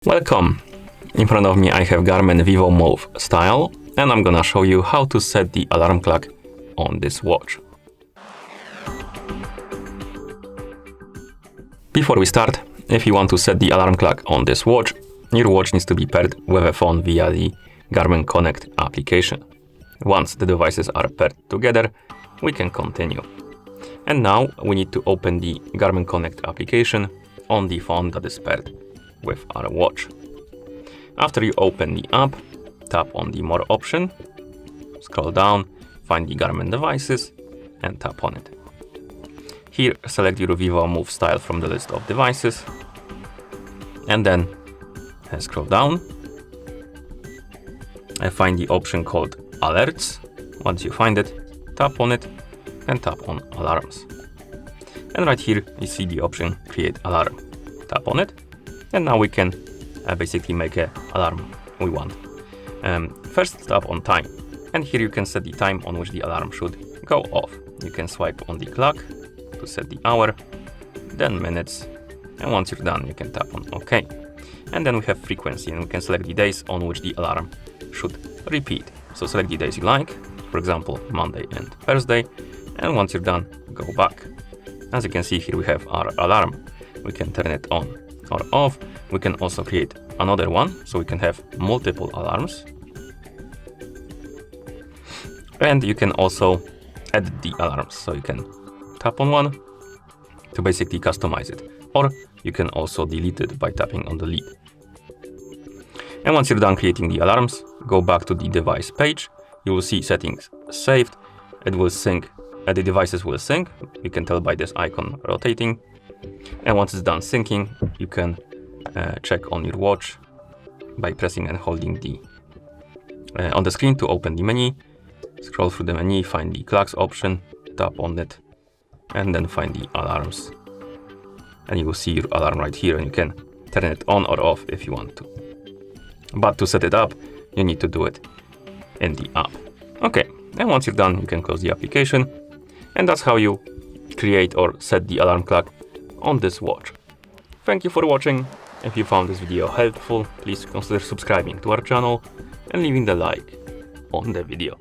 Welcome! In front of me I have GARMIN Vivomove Style, and I'm gonna show you how to set the alarm clock on this watch. Before we start, if you want to set the alarm clock on this watch, your watch needs to be paired with a phone via the Garmin Connect application. Once the devices are paired together, we can continue. And now we need to open the Garmin Connect application on the phone that is paired with our watch. After you open the app, tap on the More option, scroll down, find the Garmin devices, and tap on it. Here, select your Vivomove Style from the list of devices, and then scroll down and find the option called Alerts. Once you find it, tap on it and tap on Alarms. And right here, you see the option Create Alarm. Tap on it, and now we can basically make an alarm we want. First, tap on Time, and here you can set the time on which the alarm should go off. You can swipe on the clock to set the hour, then minutes, and once you're done, you can tap on OK. And then we have frequency, and we can select the days on which the alarm should repeat. So select the days you like, for example, Monday and Thursday, and once you're done, go back. As you can see here, we have our alarm. We can turn it on or off. We can also create another one, so we can have multiple alarms. And you can also edit the alarms, so you can tap on one to basically customize it, or you can also delete it by tapping on delete. And once you're done creating the alarms, go back to the device page. You will see settings saved. It will sync, the devices will sync. You can tell by this icon rotating. And once it's done syncing, you can check on your watch by pressing and holding the on the screen to open the menu. Scroll through the menu, find the clocks option, tap on it, and then find the alarms. And you will see your alarm right here, and you can turn it on or off if you want to. But to set it up, you need to do it in the app. Okay, and once you're done, you can close the application. And that's how you create or set the alarm clock on this watch. Thank you for watching. If you found this video helpful, please consider subscribing to our channel and leaving the like on the video.